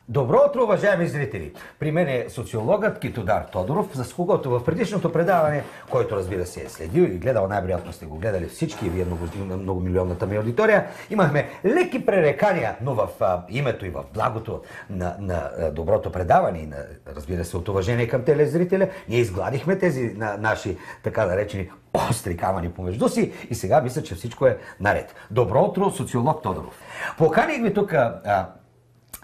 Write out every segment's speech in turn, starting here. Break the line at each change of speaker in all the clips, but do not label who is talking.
Добро утро, уважаеми зрители! При мен е социологът Китодар Тодоров, с когото в предишното предаване, който разбира се е следил или гледал, най-вероятно сте го гледали всички, вие многомилионната ми аудитория, имахме леки пререкания, но в името и в благото на доброто предаване и разбира се от уважение към телезрителя, ние изгладихме тези наши така наречени остри камъни помежду си и сега мисля, че всичко е наред. Добро утро, социолог Тодоров! Поканих ви тук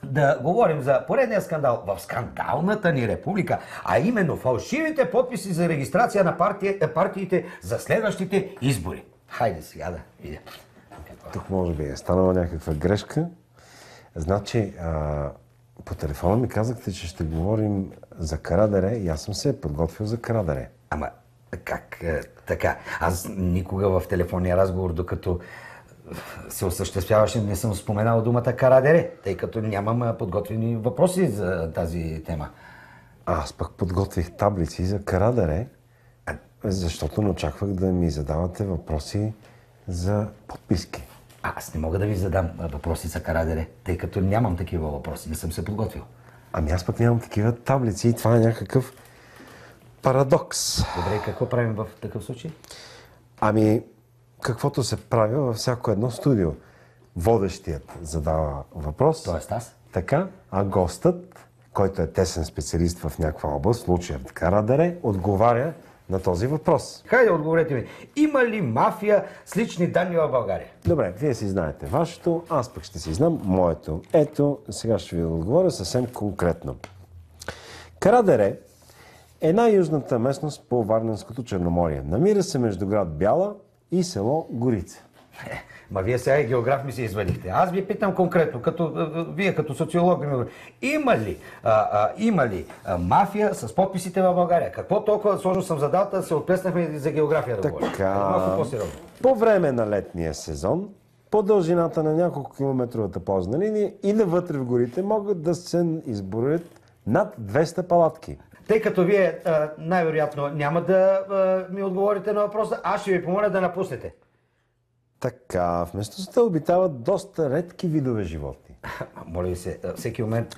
да говорим за поредния скандал в скандалната ни република, а именно фалшивите подписи за регистрация на партиите за следващите избори. Хайде сега да видя.
Тук може би е станала някаква грешка. Значи, по телефона ми казахте, че ще говорим за Карадере и аз съм се подготвил за Карадере.
Ама как така? Аз никога в телефонния разговор, докато се осъществяваше, не съм споменал думата Карадере, тъй като нямам подготвени въпроси за тази тема.
Аз пък подготвих таблици за Карадере, защото не очаквах да ми задавате въпроси за подписки.
Аз не мога да ви задам въпроси за Карадере, тъй като нямам такива въпроси, не съм се подготвил.
Ами аз пък нямам такива таблици и това е някакъв парадокс.
Добре, какво правим в такъв случай?
Ами, каквото се прави във всяко едно студио. Водещият задава въпрос.
Тоест аз?
Така, а гостът, който е тесен специалист в някаква област, случаят Карадере, отговаря на този въпрос.
Хайде, отговорете ми. Има ли мафия с лични данни в България?
Добре, вие си знаете вашето, аз пък ще си знам моето. Ето, сега ще ви отговоря съвсем конкретно. Карадере е най-южната местност по Варненското Черноморие. Намира се между град Бяла и село Горица.
Ма вие сега и географ ми се извадихте. Аз ви питам конкретно, вие като социолог ми говорите, има ли мафия с подписите в България? Какво толкова сложно съм задал, да се отплеснахме за география да говорим? Малко по-сериозно.
По време на летния сезон, по дължината на няколко километровата ползна линия и навътре в горите могат да се изборят над 200 палатки.
Тъй като вие най-вероятно няма да ми отговорите на въпроса, аз ще ви помоля да напуснете.
Така, в местността обитават доста редки видове животни.
Моля ви се, всеки момент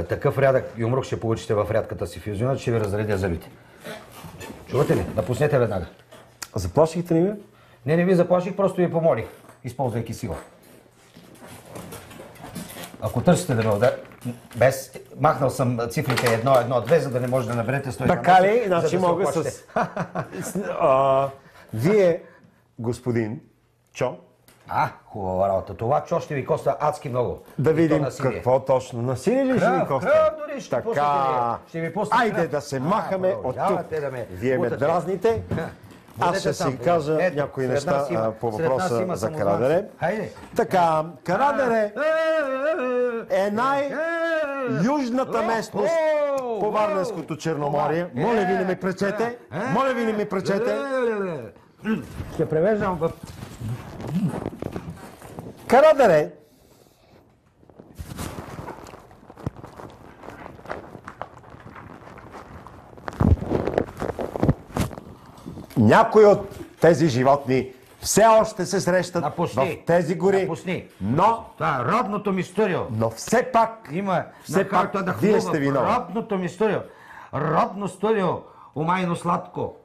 такъв рядък юмрук ще получите в рядката си физиономия, ще ви разредя зъбите. Чувате ли? Напуснете веднага.
Заплашихте ли ме?
Не ви заплаших, просто ви помолих, използвайки сила. Ако търсите да ме ударите, махнал съм цифрите 1, 1, 2, за да не може да наберете 112.
Така ли? Значи мога с... Вие, господин Чо.
Хубава работа. Това Чо ще ви коства адски много.
Да видим какво точно. Насилие ли ще ви коства?
Кръв дори ще ви пусне.
Айде да се махаме от тук. Вие ме дразните. Аз ще си кажа някои неща по въпроса за Карадере. Така, Карадере е най-южната местност по Варненското Черноморие. Моля ви, не ме пречете. Моля ви, не ме пречете.
Ще превеждам в...
Карадере някои от тези животни все още се срещат в тези гори.
Напусни.
Но...
Това е родното ми студио.
Но все пак...
Все пак,
вие сте виновни.
Родното ми студио. Родно студио. Умайно сладко.